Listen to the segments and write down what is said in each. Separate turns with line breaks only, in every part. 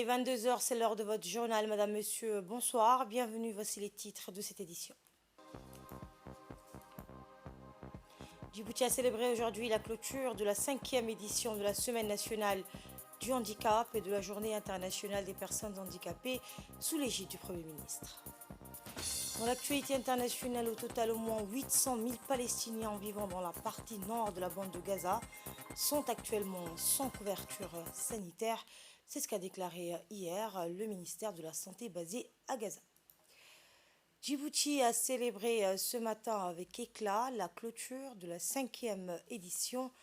22 heures, c'est l'heure de votre journal. Madame, Monsieur, bonsoir. Bienvenue, voici les titres de cette édition. Djibouti a célébré aujourd'hui la clôture de la 5e édition de la Semaine nationale du handicap et de la Journée internationale des personnes handicapées sous l'égide du Premier ministre. Dans l'actualité internationale, au total, au moins 800 000 Palestiniens vivant dans la partie nord de la bande de Gaza sont actuellement sans couverture sanitaire. C'est ce qu'a déclaré hier le ministère de la Santé basé à Gaza. Djibouti a célébré ce matin avec éclat la clôture de la 5e édition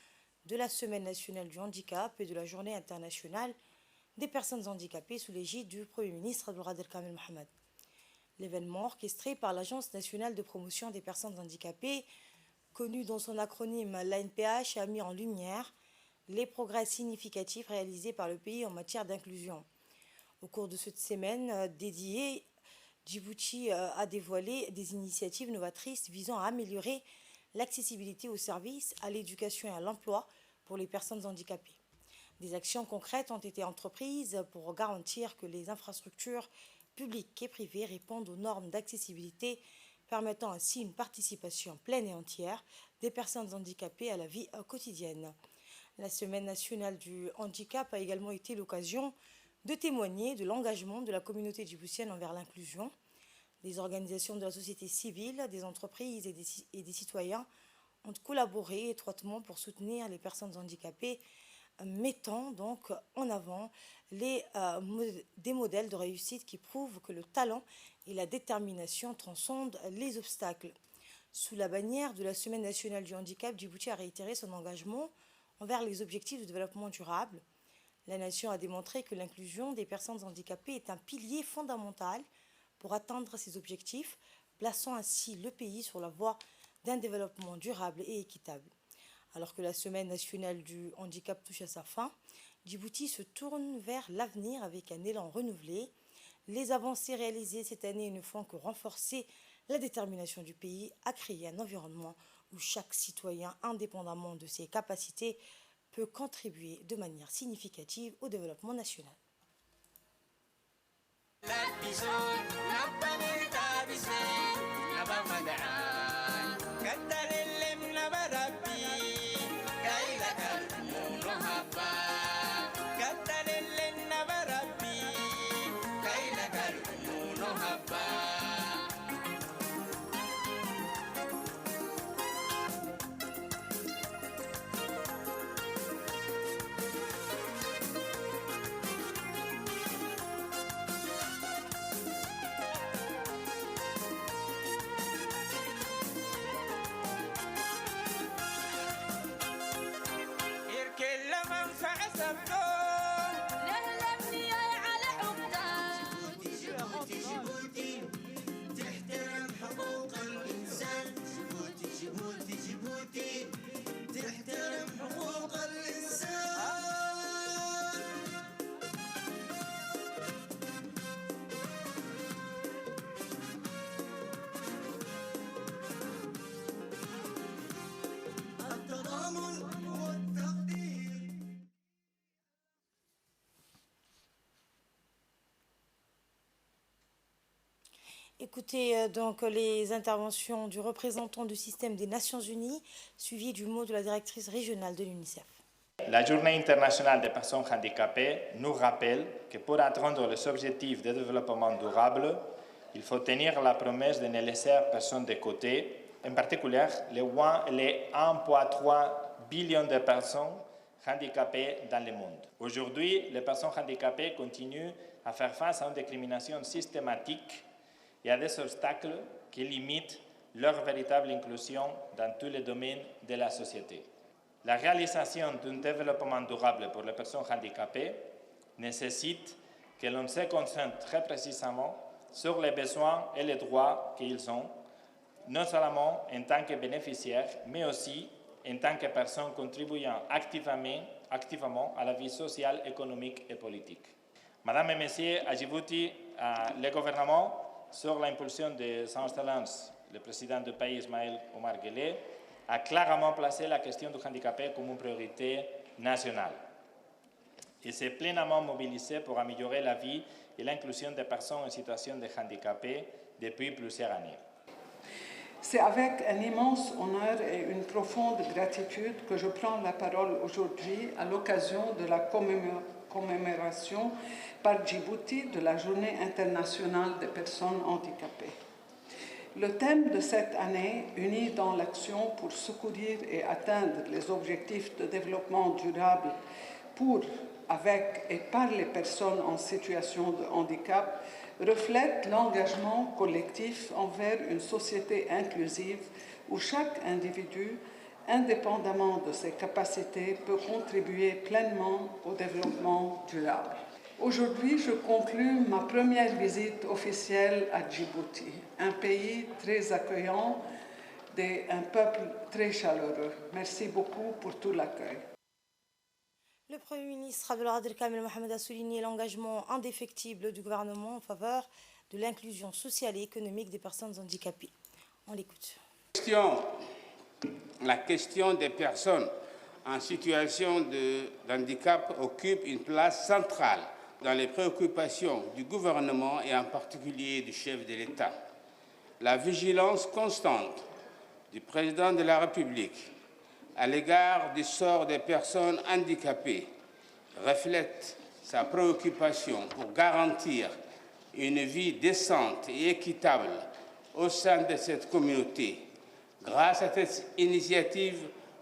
de la Semaine nationale du handicap et de la Journée internationale des personnes handicapées sous l'égide du Premier ministre Abdelkader Kamel Mohamed. L'événement, orchestré par l'Agence nationale de promotion des personnes handicapées, connue dans son acronyme l'ANPH, a mis en lumière les progrès significatifs réalisés par le pays en matière d'inclusion. Au cours de cette semaine dédiée, Djibouti a dévoilé des initiatives novatrices visant à améliorer l'accessibilité aux services, à l'éducation et à l'emploi pour les personnes handicapées. Des actions concrètes ont été entreprises pour garantir que les infrastructures publiques et privées répondent aux normes d'accessibilité, permettant ainsi une participation pleine et entière des personnes handicapées à la vie quotidienne. La Semaine nationale du handicap a également été l'occasion de témoigner de l'engagement de la communauté djiboutienne envers l'inclusion. Des organisations de la société civile, des entreprises et des citoyens ont collaboré étroitement pour soutenir les personnes handicapées, mettant donc en avant des modèles de réussite qui prouvent que le talent et la détermination transcendent les obstacles. Sous la bannière de la Semaine nationale du handicap, Djibouti a réitéré son engagement envers les objectifs de développement durable. La nation a démontré que l'inclusion des personnes handicapées est un pilier fondamental pour atteindre ces objectifs, plaçant ainsi le pays sur la voie d'un développement durable et équitable. Alors que la Semaine nationale du handicap touche à sa fin, Djibouti se tourne vers l'avenir avec un élan renouvelé. Les avancées réalisées cette année ne font que renforcer la détermination du pays à créer un environnement où chaque citoyen, indépendamment de ses capacités, peut contribuer de manière significative au développement national. Écoutez donc les interventions du représentant du système des Nations Unies, suivi du mot de la directrice régionale de l'UNICEF.
La Journée internationale des personnes handicapées nous rappelle que pour atteindre les objectifs de développement durable, il faut tenir la promesse de ne laisser personne de côté, en particulier les 1,3 billion de personnes handicapées dans le monde. Aujourd'hui, les personnes handicapées continuent à faire face à une discrimination systématique et à des obstacles qui limitent leur véritable inclusion dans tous les domaines de la société. La réalisation d'un développement durable pour les personnes handicapées nécessite que l'on se concentre très précisément sur les besoins et les droits qu'ils ont, non seulement en tant que bénéficiaires, mais aussi en tant que personnes contribuant activement à la vie sociale, économique et politique. Madame et Messieurs, à Djibouti, le gouvernement, sur l'impulsion de son Excellence, le président du pays Ismaël Omar Guelleh, a clairement placé la question du handicapé comme une priorité nationale. et s'est pleinement mobilisé pour améliorer la vie et l'inclusion des personnes en situation de handicapé depuis plusieurs années.
C'est avec un immense honneur et une profonde gratitude que je prends la parole aujourd'hui à l'occasion de la commémoration par Djibouti de la Journée internationale des personnes handicapées. Le thème de cette année, uni dans l'action pour secourir et atteindre les objectifs de développement durable pour, avec et par les personnes en situation de handicap, reflète l'engagement collectif envers une société inclusive où chaque individu, indépendamment de ses capacités, peut contribuer pleinement au développement durable. Aujourd'hui, je conclus ma première visite officielle à Djibouti, un pays très accueillant, un peuple très chaleureux. Merci beaucoup pour tout l'accueil.
Le Premier ministre Abdelkader Kamel Mohamed a souligné l'engagement indéfectible du gouvernement en faveur de l'inclusion sociale et économique des personnes handicapées. On l'écoute.
La question des personnes en situation de handicap occupe une place centrale dans les préoccupations du gouvernement et en particulier du chef de l'État. La vigilance constante du président de la République à l'égard du sort des personnes handicapées reflète sa préoccupation pour garantir une vie décente et équitable au sein de cette communauté. Grâce à cette initiative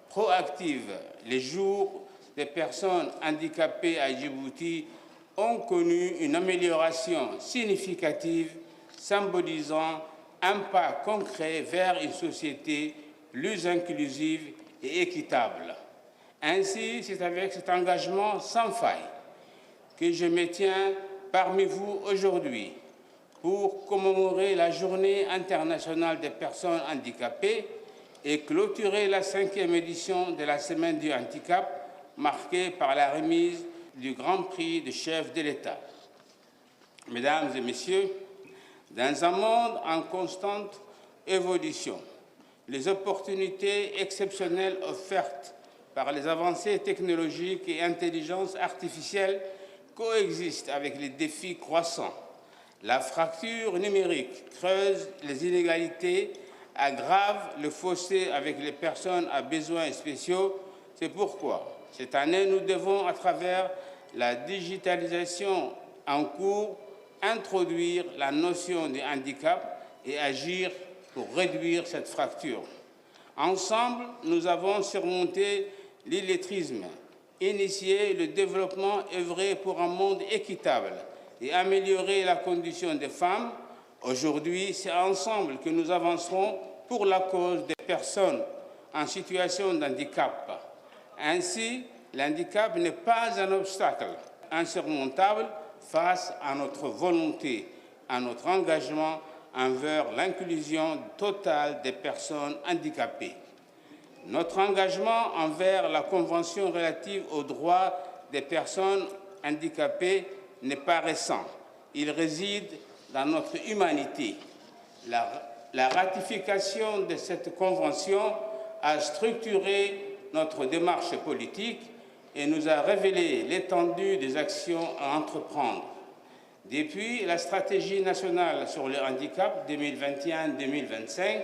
proactive, les jours des personnes handicapées à Djibouti ont connu une amélioration significative, symbolisant un pas concret vers une société plus inclusive et équitable. Ainsi, c'est avec cet engagement sans faille que je me tiens parmi vous aujourd'hui pour commémorer la Journée internationale des personnes handicapées et clôturer la 5e édition de la Semaine du handicap, marquée par la remise du Grand Prix de chef de l'État. Mesdames et Messieurs, dans un monde en constante évolution, les opportunités exceptionnelles offertes par les avancées technologiques et l'intelligence artificielle coexistent avec les défis croissants. La fracture numérique creuse les inégalités, aggrave le fossé avec les personnes à besoins spéciaux. C'est pourquoi, cette année, nous devons, à travers la digitalisation en cours, introduire la notion de handicap et agir pour réduire cette fracture. Ensemble, nous avons surmonté l'illettrisme, initié le développement, œuvré pour un monde équitable et amélioré la condition des femmes. Aujourd'hui, c'est ensemble que nous avancerons pour la cause des personnes en situation de handicap. Ainsi, l'handicap n'est pas un obstacle insurmontable face à notre volonté, à notre engagement envers l'inclusion totale des personnes handicapées. Notre engagement envers la Convention relative aux droits des personnes handicapées n'est pas récent. Il réside dans notre humanité. La ratification de cette Convention a structuré notre démarche politique et nous a révélé l'étendue des actions à entreprendre. Depuis, la stratégie nationale sur le handicap 2021-2025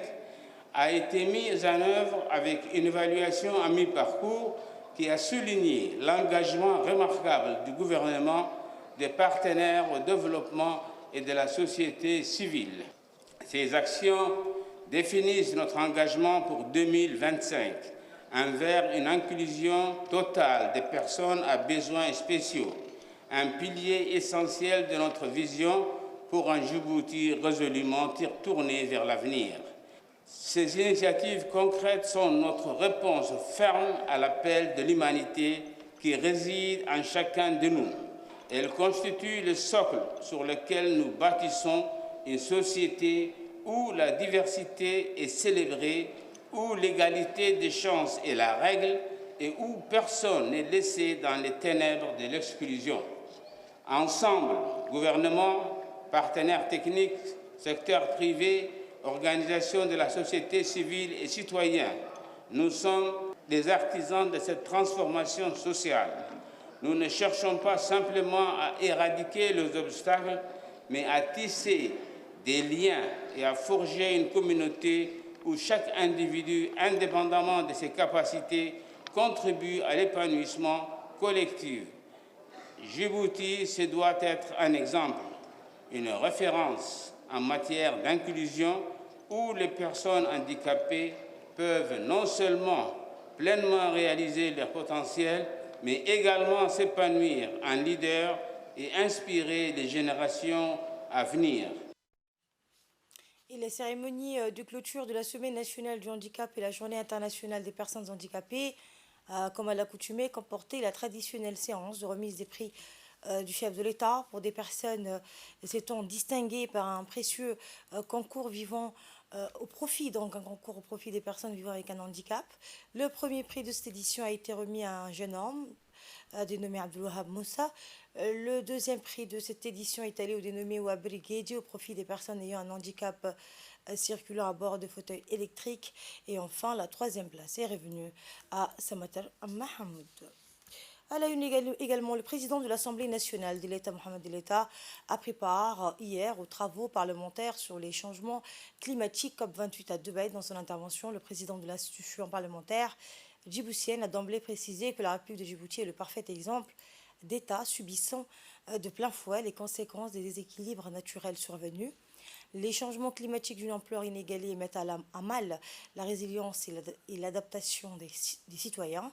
a été mise en œuvre avec une évaluation à mi-parcours qui a souligné l'engagement remarquable du gouvernement, des partenaires au développement et de la société civile. Ces actions définissent notre engagement pour 2025 envers une inclusion totale des personnes à besoins spéciaux, un pilier essentiel de notre vision pour un Djibouti résolument tourné vers l'avenir. Ces initiatives concrètes sont notre réponse ferme à l'appel de l'humanité qui réside en chacun de nous. Elles constituent le socle sur lequel nous bâtissons une société où la diversité est célébrée, où l'égalité des chances est la règle et où personne n'est laissé dans les ténèbres de l'exclusion. Ensemble, gouvernement, partenaires techniques, secteur privé, organisations de la société civile et citoyens, nous sommes des artisans de cette transformation sociale. Nous ne cherchons pas simplement à éradiquer les obstacles, mais à tisser des liens et à forger une communauté où chaque individu, indépendamment de ses capacités, contribue à l'épanouissement collectif. Djibouti, ce doit être un exemple, une référence en matière d'inclusion où les personnes handicapées peuvent non seulement pleinement réaliser leur potentiel, mais également s'épanouir en leader et inspirer les générations à venir.
Et la cérémonie de clôture de la Semaine nationale du handicap et la Journée internationale des personnes handicapées, comme à l'accoutumée, comportait la traditionnelle séance de remise des prix du chef de l'État pour des personnes s'étant distinguées par un précieux concours vivant au profit, donc un concours au profit des personnes vivant avec un handicap. Le premier prix de cette édition a été remis à un jeune homme dénommé Abdelwahab Moussa. Le deuxième prix de cette édition est allé au dénommé Wabri Guedi au profit des personnes ayant un handicap circulant à bord de fauteuils électriques. Et enfin, la troisième place est revenue à Samatar Mahamoud. À la une également, le président de l'Assemblée nationale de l'État, Mohamed El État, a pris part hier aux travaux parlementaires sur les changements climatiques COP28 à Dubaï. Dans son intervention, le président de l'institution parlementaire djiboutienne a d'emblée précisé que la République de Djibouti est le parfait exemple d'État subissant de plein fouet les conséquences des déséquilibres naturels survenus. Les changements climatiques d'une ampleur inégalée mettent à mal la résilience et l'adaptation des citoyens.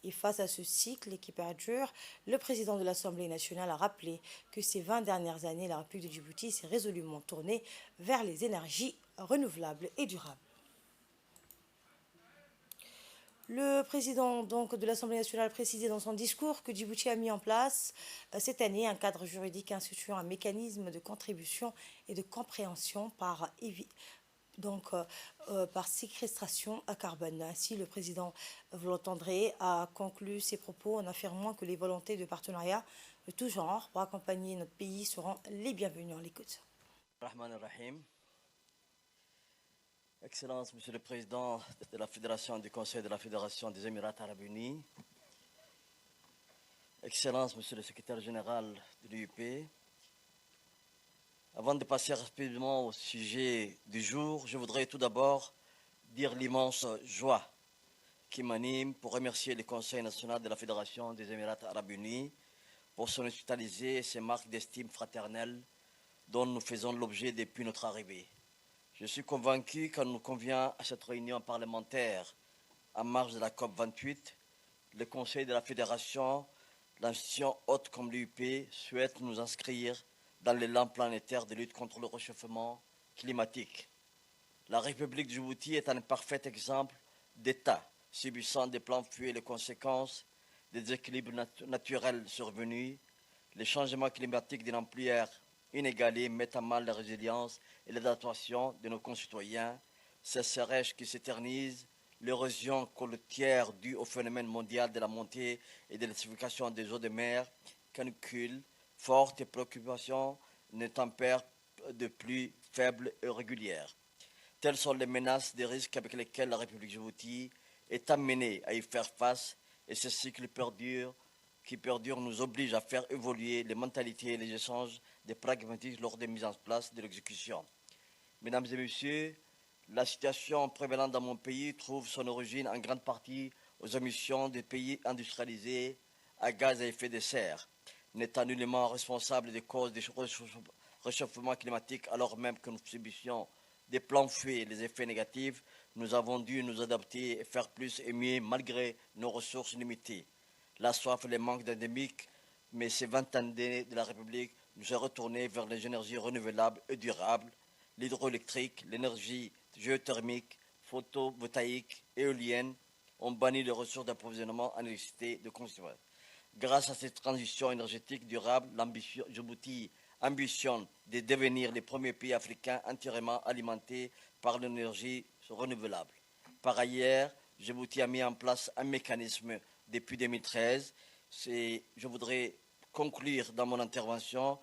Et face à ce cycle qui perdure, le président de l'Assemblée nationale a rappelé que ces 20 dernières années, la République de Djibouti s'est résolument tournée vers les énergies renouvelables et durables. Le président donc, de l'Assemblée nationale a précisé dans son discours que Djibouti a mis en place cette année un cadre juridique instituant un mécanisme de contribution et de compréhension par séquestration à carbone. Ainsi, le président, vous l'entendrez, a conclu ses propos en affirmant que les volontés de partenariat de tout genre pour accompagner notre pays seront les bienvenues. On l'écoute.
Excellence, Monsieur le Président de la Fédération du Conseil de la Fédération des Émirats Arabes Unis, Excellence, Monsieur le Secrétaire Général de l'UIP, avant de passer rapidement au sujet du jour, je voudrais tout d'abord dire l'immense joie qui m'anime pour remercier le Conseil national de la Fédération des Émirats Arabes Unis pour son hospitalité et ses marques d'estime fraternelle dont nous faisons l'objet depuis notre arrivée. Je suis convaincu qu'il nous convient à cette réunion parlementaire en marge de la COP28, le Conseil de la Fédération, l'institution haute comme l'UIP, souhaite nous inscrire dans l'élan planétaire de lutte contre le réchauffement climatique. La République de Djibouti est un parfait exemple d'État subissant de plein fouet les conséquences des déséquilibres naturels survenus. Les changements climatiques d'une ampleur inégalée mettent à mal la résilience et l'adaptation de nos concitoyens. Ces sécheresses qui s'éternisent, l'érosion côtière due au phénomène mondial de la montée et de l'acidification des eaux de mer, canicules, fortes préoccupations, une tempête de pluie faible et régulière. Telles sont les menaces et risques avec lesquels la République de Djibouti est amenée à y faire face, et ce cycle qui perdure nous oblige à faire évoluer les mentalités et les échanges des pragmatiques lors des mises en place de l'exécution. Mesdames et messieurs, la situation prévalente dans mon pays trouve son origine en grande partie aux émissions des pays industrialisés à gaz à effet de serre, n'étant nullement responsable des causes du réchauffement climatique, alors même que nous subissions des plans fouets et les effets négatifs, nous avons dû nous adapter et faire plus et mieux malgré nos ressources limitées. La soif et le manque endémique, mais ces 20 années de la République nous sont retournés vers les énergies renouvelables et durables, l'hydroélectrique, l'énergie géothermique, photovoltaïque, éolienne, ont banni les ressources d'approvisionnement en électricité de consommateurs. Grâce à cette transition énergétique durable, Djibouti ambitionne de devenir le premier pays africain entièrement alimenté par l'énergie renouvelable. Par ailleurs, Djibouti a mis en place un mécanisme depuis 2013. Je voudrais conclure dans mon intervention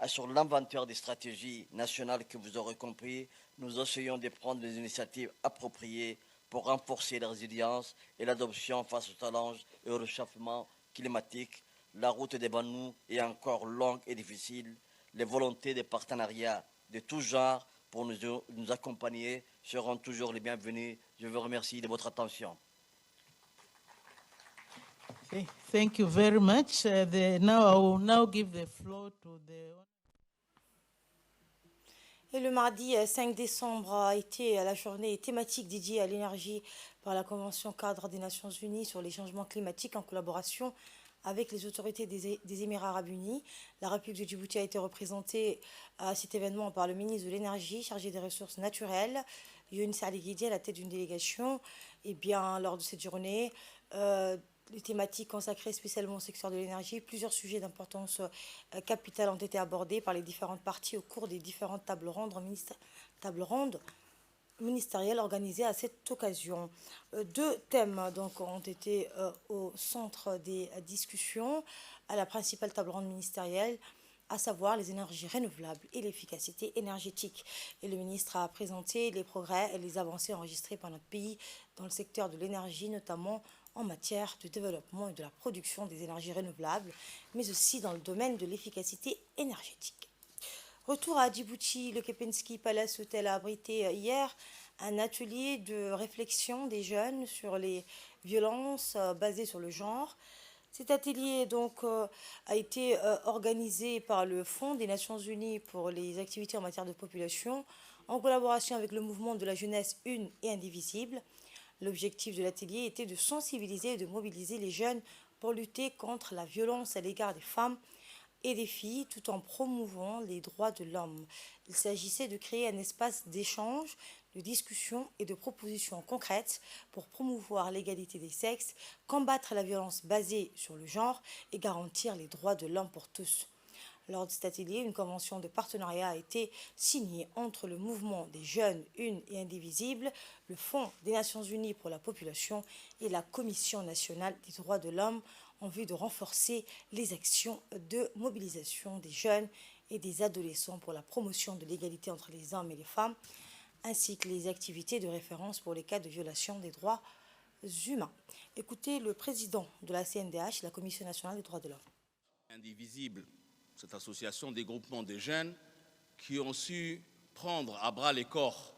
sur l'inventaire des stratégies nationales que vous aurez compris. Nous essayons de prendre des initiatives appropriées pour renforcer la résilience et l'adoption face aux challenges et au réchauffement climatique. la route devant nous est encore longue et difficile. Les volontés de partenariat de tous genres pour nous accompagner seront toujours les bienvenus. Je vous remercie de votre attention.
Okay, thank you very much. Now I will now give the floor to the...
Et le mardi 5 décembre a été la journée thématique dédiée à l'énergie par la Convention cadre des Nations Unies sur les changements climatiques en collaboration avec les autorités des Émirats arabes unis. La République de Djibouti a été représentée à cet événement par le ministre de l'Énergie chargé des ressources naturelles, Younès Ali Guidi, à la tête d'une délégation. Et bien, lors de cette journée, les thématiques consacrées spécialement au secteur de l'énergie, plusieurs sujets d'importance capitale ont été abordés par les différentes parties au cours des différentes tables rondes ministérielles organisées à cette occasion. Deux thèmes donc, ont été au centre des discussions à la principale table ronde ministérielle, à savoir les énergies renouvelables et l'efficacité énergétique. Et le ministre a présenté les progrès et les avancées enregistrées par notre pays dans le secteur de l'énergie, notamment en matière de développement et de la production des énergies renouvelables, mais aussi dans le domaine de l'efficacité énergétique. Retour à Djibouti, le Kempinski Palace Hotel a abrité hier un atelier de réflexion des jeunes sur les violences basées sur le genre. Cet atelier donc a été organisé par le Fonds des Nations Unies pour les activités en matière de population, en collaboration avec le mouvement de la jeunesse une et indivisible. L'objectif de l'atelier était de sensibiliser et de mobiliser les jeunes pour lutter contre la violence à l'égard des femmes et des filles tout en promouvant les droits de l'homme. Il s'agissait de créer un espace d'échange, de discussion et de propositions concrètes pour promouvoir l'égalité des sexes, combattre la violence basée sur le genre et garantir les droits de l'homme pour tous. Lors de cet atelier, une convention de partenariat a été signée entre le mouvement des jeunes une et indivisible, le Fonds des Nations Unies pour la population et la Commission nationale des droits de l'homme en vue de renforcer les actions de mobilisation des jeunes et des adolescents pour la promotion de l'égalité entre les hommes et les femmes, ainsi que les activités de référence pour les cas de violation des droits humains. Écoutez le président de la CNDH, la Commission nationale des droits de l'homme.
Indivisible, cette association des groupements de jeunes qui ont su prendre à bras le corps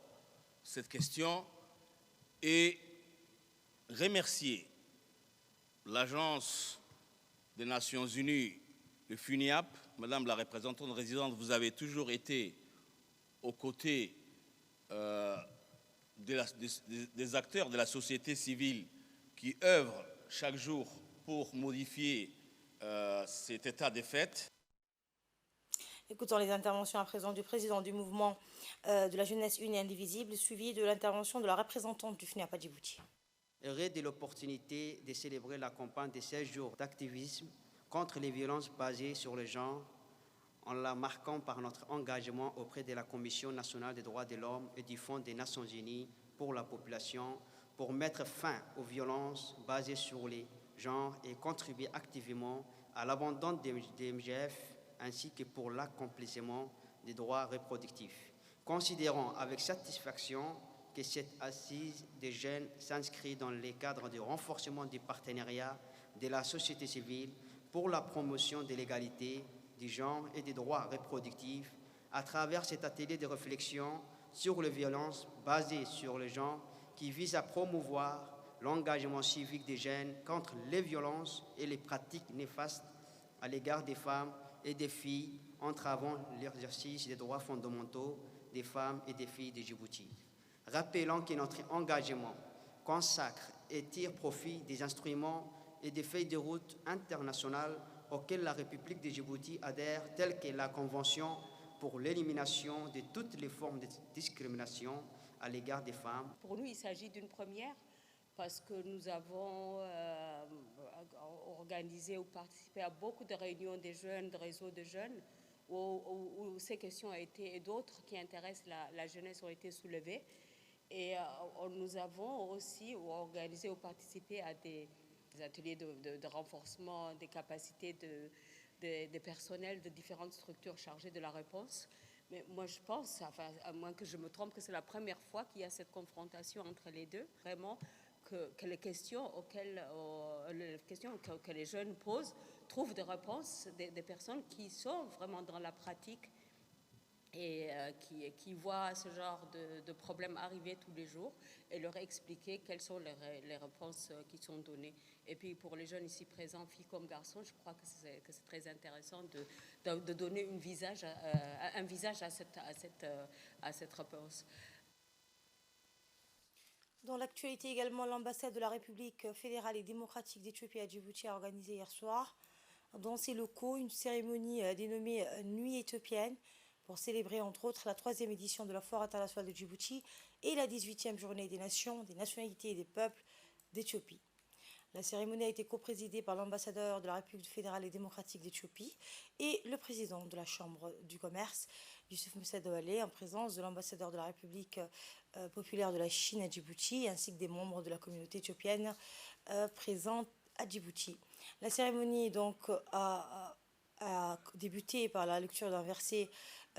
cette question et remercier l'Agence des Nations Unies, le FUNIAP. Madame la représentante résidente, vous avez toujours été aux côtés des acteurs de la société civile qui œuvrent chaque jour pour modifier cet état de fait.
Écoutons les interventions à présent du président du mouvement de la jeunesse une et indivisible, suivi de l'intervention de la représentante du FNIAP à Djibouti.
Heureux de l'opportunité de célébrer la campagne de 16 jours d'activisme contre les violences basées sur le genre, en la marquant par notre engagement auprès de la Commission nationale des droits de l'homme et du Fonds des Nations Unies pour la population pour mettre fin aux violences basées sur les genres et contribuer activement à l'abandon des MGF ainsi que pour l'accomplissement des droits reproductifs. Considérons avec satisfaction que cette assise des jeunes s'inscrit dans le cadre du renforcement du partenariat de la société civile pour la promotion de l'égalité, du genre et des droits reproductifs à travers cet atelier de réflexion sur les violences basées sur le genre qui vise à promouvoir l'engagement civique des jeunes contre les violences et les pratiques néfastes à l'égard des femmes et des filles entravant l'exercice des droits fondamentaux des femmes et des filles de Djibouti. Rappelons que notre engagement consacre et tire profit des instruments et des feuilles de route internationales auxquelles la République de Djibouti adhère, telles que la Convention pour l'élimination de toutes les formes de discrimination à l'égard des femmes.
Pour nous, il s'agit d'une première parce que nous avons organisé ou participé à beaucoup de réunions des jeunes, de réseaux de jeunes, où ces questions ont été, et d'autres qui intéressent la jeunesse ont été soulevées. Et nous avons aussi organisé ou participé à des ateliers de renforcement des capacités des personnels de différentes structures chargées de la réponse. Mais moi, je pense, enfin, à moins que je me trompe, que c'est la première fois qu'il y a cette confrontation entre les deux. Vraiment, que les questions que les jeunes posent trouvent des réponses, des personnes qui sont vraiment dans la pratique et qui voient ce genre de problèmes arriver tous les jours et leur expliquer quelles sont les réponses qui sont données. Et puis pour les jeunes ici présents, filles comme garçons, je crois que c'est très intéressant de donner un visage à cette réponse.
Dans l'actualité également, l'ambassade de la République fédérale et démocratique d'Éthiopie à Djibouti a organisé hier soir dans ses locaux une cérémonie dénommée Nuit éthiopienne pour célébrer entre autres la 3e édition de la Foire internationale de Djibouti et la 18e journée des nations, des nationalités et des peuples d'Éthiopie. La cérémonie a été coprésidée par l'ambassadeur de la République fédérale et démocratique d'Éthiopie et le président de la Chambre du commerce, Youssouf Moussa Doualé, en présence de l'ambassadeur de la République populaire de la Chine à Djibouti, ainsi que des membres de la communauté éthiopienne présente à Djibouti. La cérémonie donc a débuté par la lecture d'un verset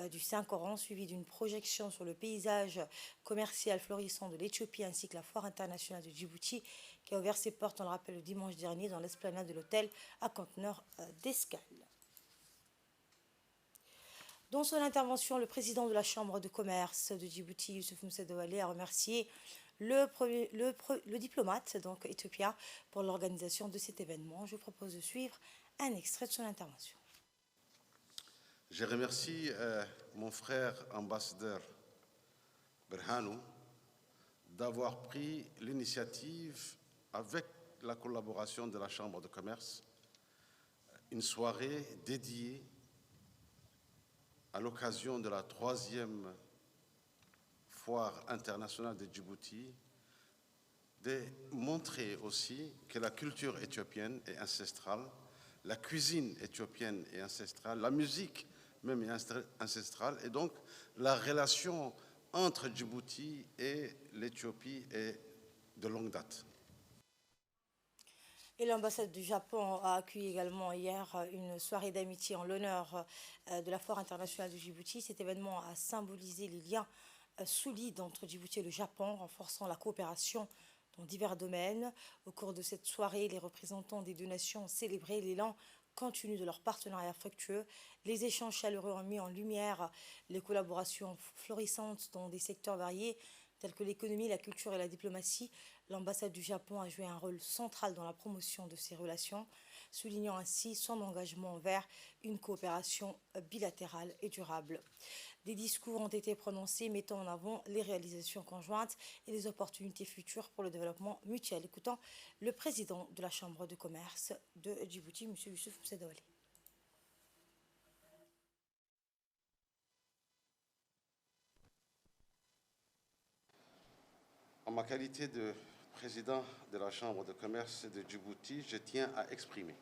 du Saint-Coran, suivi d'une projection sur le paysage commercial florissant de l'Éthiopie ainsi que la foire internationale de Djibouti qui a ouvert ses portes, on le rappelle, le dimanche dernier dans l'esplanade de l'hôtel à conteneur d'escale. Dans son intervention, le président de la Chambre de commerce de Djibouti, Youssouf Moussa Doualé, a remercié le diplomate donc éthiopien pour l'organisation de cet événement. Je vous propose de suivre un extrait de son intervention.
Je remercie mon frère ambassadeur Berhanu d'avoir pris l'initiative, avec la collaboration de la Chambre de commerce, une soirée dédiée à l'occasion de la 3e foire internationale de Djibouti, de montrer aussi que la culture éthiopienne est ancestrale, la cuisine éthiopienne est ancestrale, la musique même est ancestrale, et donc la relation entre Djibouti et l'Éthiopie est de longue date.
Et l'ambassade du Japon a accueilli également hier une soirée d'amitié en l'honneur de la Foire internationale de Djibouti. Cet événement a symbolisé les liens solides entre Djibouti et le Japon, renforçant la coopération dans divers domaines. Au cours de cette soirée, les représentants des deux nations ont célébré l'élan continu de leur partenariat fructueux. Les échanges chaleureux ont mis en lumière les collaborations florissantes dans des secteurs variés tels que l'économie, la culture et la diplomatie. L'ambassade du Japon a joué un rôle central dans la promotion de ces relations, soulignant ainsi son engagement envers une coopération bilatérale et durable. Des discours ont été prononcés mettant en avant les réalisations conjointes et les opportunités futures pour le développement mutuel. Écoutons le président de la Chambre de commerce de Djibouti, M. Youssouf Moussa Doualé.
En ma qualité de président de la Chambre de commerce de Djibouti, je tiens à exprimer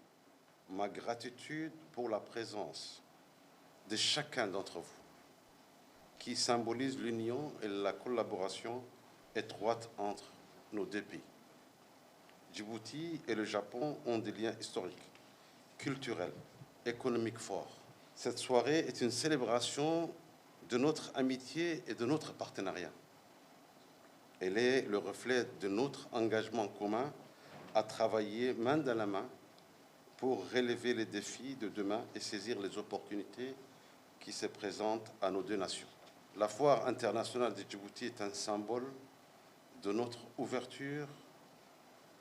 ma gratitude pour la présence de chacun d'entre vous, qui symbolise l'union et la collaboration étroite entre nos deux pays. Djibouti et le Japon ont des liens historiques, culturels, économiques forts. Cette soirée est une célébration de notre amitié et de notre partenariat. Elle est le reflet de notre engagement commun à travailler main dans la main pour relever les défis de demain et saisir les opportunités qui se présentent à nos deux nations. La Foire internationale de Djibouti est un symbole de notre ouverture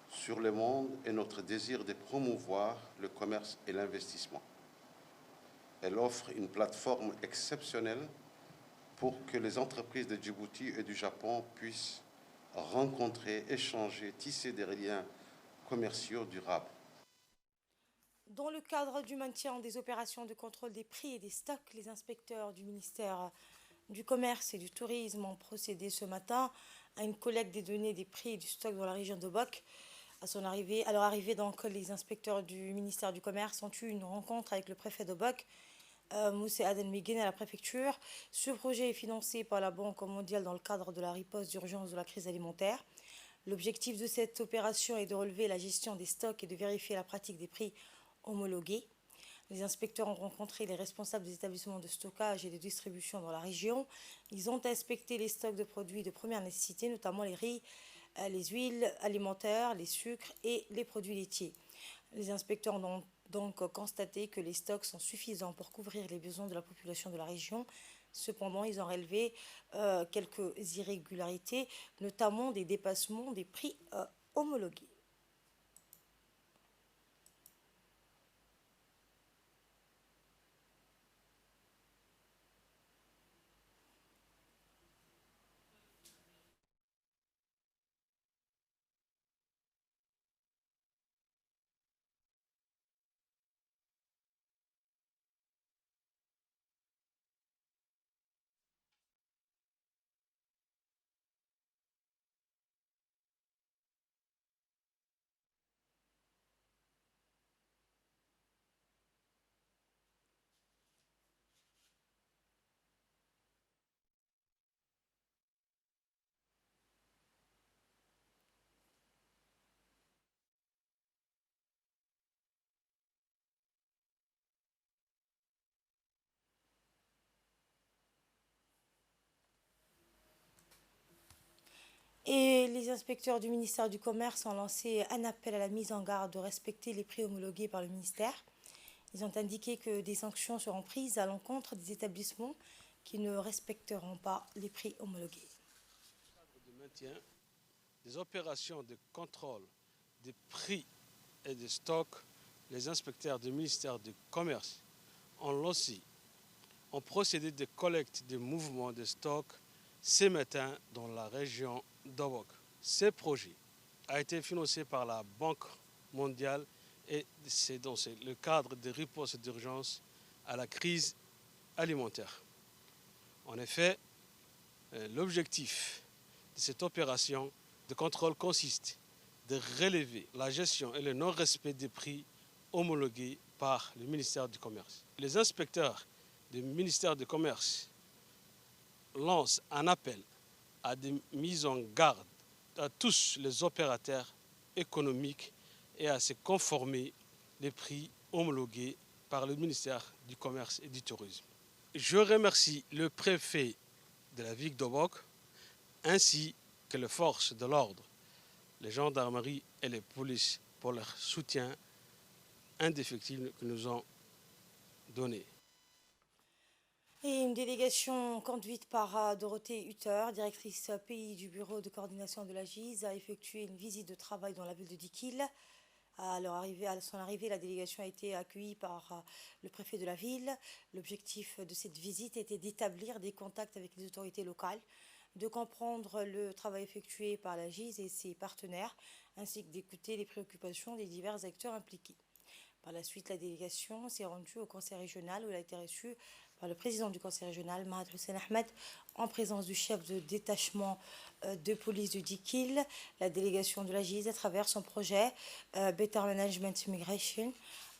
sur le monde et notre désir de promouvoir le commerce et l'investissement. Elle offre une plateforme exceptionnelle pour que les entreprises de Djibouti et du Japon puissent rencontrer, échanger, tisser des liens commerciaux durables.
Dans le cadre du maintien des opérations de contrôle des prix et des stocks, les inspecteurs du ministère du Commerce et du Tourisme ont procédé ce matin à une collecte des données des prix et du stock dans la région d'Obok. À leur arrivée, donc, les inspecteurs du ministère du Commerce ont eu une rencontre avec le préfet d'Obok, Moussa Aden Miguel, à la préfecture. Ce projet est financé par la Banque mondiale dans le cadre de la riposte d'urgence de la crise alimentaire. L'objectif de cette opération est de relever la gestion des stocks et de vérifier la pratique des prix homologués. Les inspecteurs ont rencontré les responsables des établissements de stockage et de distribution dans la région. Ils ont inspecté les stocks de produits de première nécessité, notamment les riz, les huiles alimentaires, les sucres et les produits laitiers. Les inspecteurs ont donc constaté que les stocks sont suffisants pour couvrir les besoins de la population de la région. Cependant, ils ont relevé quelques irrégularités, notamment des dépassements des prix homologués. Et les inspecteurs du ministère du Commerce ont lancé un appel à la mise en garde de respecter les prix homologués par le ministère. Ils ont indiqué que des sanctions seront prises à l'encontre des établissements qui ne respecteront pas les prix homologués.
De maintien des opérations de contrôle des prix et des stocks, les inspecteurs du ministère du Commerce ont procédé de collecte des mouvements de stocks ce matin dans la région d'Obok. Ce projet a été financé par la Banque mondiale et c'est dans le cadre de riposte d'urgence à la crise alimentaire. En effet, l'objectif de cette opération de contrôle consiste de relever la gestion et le non-respect des prix homologués par le ministère du Commerce. Les inspecteurs du ministère du Commerce lancent un appel à des mises en garde à tous les opérateurs économiques et à se conformer les prix homologués par le ministère du Commerce et du Tourisme. Je remercie le préfet de la ville d'Obok ainsi que les forces de l'ordre, les gendarmeries et les polices pour leur soutien indéfectible que nous ont donné.
Et une délégation conduite par Dorothée Hutter, directrice pays du bureau de coordination de la GIZ, a effectué une visite de travail dans la ville de Dikil. À son arrivée, la délégation a été accueillie par le préfet de la ville. L'objectif de cette visite était d'établir des contacts avec les autorités locales, de comprendre le travail effectué par la GIZ et ses partenaires, ainsi que d'écouter les préoccupations des divers acteurs impliqués. Par la suite, la délégation s'est rendue au conseil régional où elle a été reçue par le président du conseil régional, Mahad Hussein Ahmed, en présence du chef de détachement de police de Dikil. La délégation de la GIZ, à travers son projet Better Management Migration,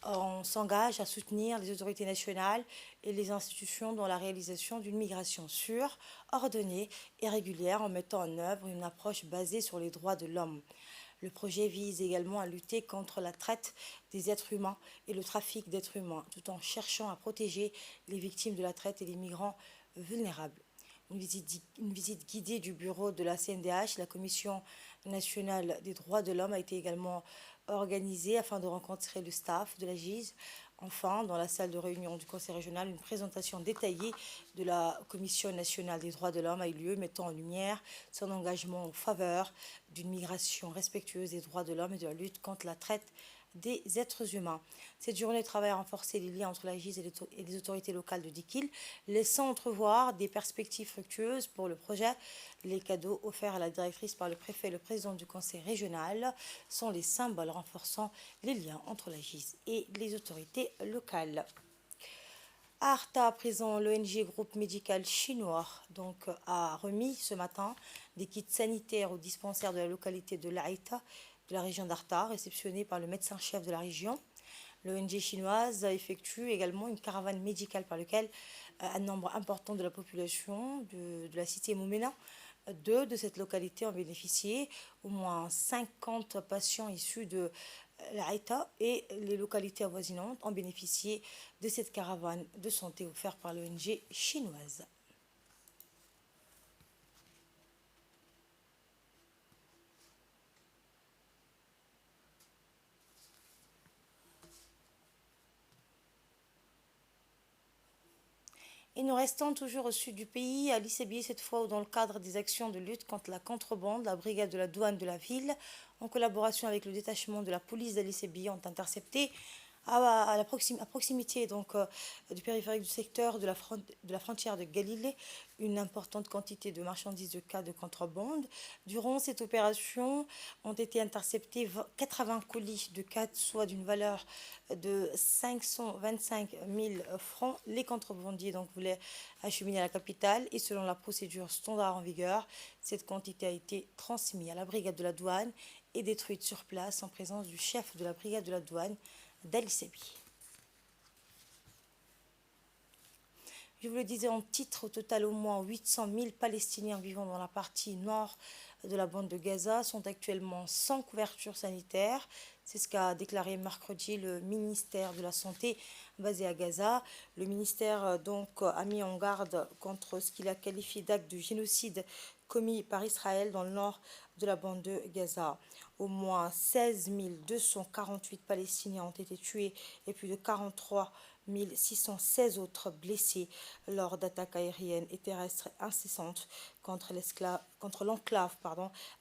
on s'engage à soutenir les autorités nationales et les institutions dans la réalisation d'une migration sûre, ordonnée et régulière en mettant en œuvre une approche basée sur les droits de l'homme. Le projet vise également à lutter contre la traite des êtres humains et le trafic d'êtres humains, tout en cherchant à protéger les victimes de la traite et les migrants vulnérables. Une visite guidée du bureau de la CNDH, la Commission nationale des droits de l'homme, a été également organisée afin de rencontrer le staff de la GIZ. Enfin, dans la salle de réunion du Conseil régional, une présentation détaillée de la Commission nationale des droits de l'homme a eu lieu, mettant en lumière son engagement en faveur d'une migration respectueuse des droits de l'homme et de la lutte contre la traite des êtres humains. Cette journée de travail a renforcé les liens entre la GIZ et les autorités locales de Dikil, laissant entrevoir des perspectives fructueuses pour le projet. Les cadeaux offerts à la directrice par le préfet et le président du conseil régional sont les symboles renforçant les liens entre la GIZ et les autorités locales. À Arta, à présent, l'ONG Groupe Médical Chinois a remis ce matin des kits sanitaires aux dispensaires de la localité de l'Aïta, de la région d'Arta, réceptionnés par le médecin-chef de la région. L'ONG chinoise effectue également une caravane médicale par laquelle un nombre important de la population de la cité Moumena de cette localité ont bénéficié. Au moins 50 patients issus de l'Aïta et les localités avoisinantes ont bénéficié de cette caravane de santé offerte par l'ONG chinoise. Et nous restons toujours au sud du pays, à Lissébi, cette fois où dans le cadre des actions de lutte contre la contrebande, la brigade de la douane de la ville, en collaboration avec le détachement de la police de Lissébi, ont intercepté à proximité donc, du périphérique du secteur de la frontière de Galilée une importante quantité de marchandises de cas de contrebande. Durant cette opération ont été interceptés 80 colis de cas, soit d'une valeur de 525 000 francs. Les contrebandiers donc voulaient acheminer à la capitale et selon la procédure standard en vigueur, cette quantité a été transmise à la brigade de la douane et détruite sur place en présence du chef de la brigade de la douane, d'Ali Sebi. Je vous le disais en titre, au total au moins 800 000 Palestiniens vivant dans la partie nord de la bande de Gaza sont actuellement sans couverture sanitaire. C'est ce qu'a déclaré mercredi le ministère de la Santé basé à Gaza. Le ministère donc a mis en garde contre ce qu'il a qualifié d'acte de génocide commis par Israël dans le nord de la bande de Gaza. Au moins 16 248 Palestiniens ont été tués et plus de 43 616 autres blessés lors d'attaques aériennes et terrestres incessantes contre l'enclave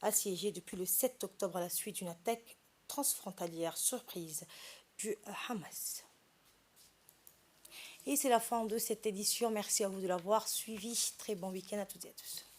assiégée depuis le 7 octobre à la suite d'une attaque transfrontalière surprise du Hamas. Et c'est la fin de cette édition. Merci à vous de l'avoir suivi. Très bon week-end à toutes et à tous.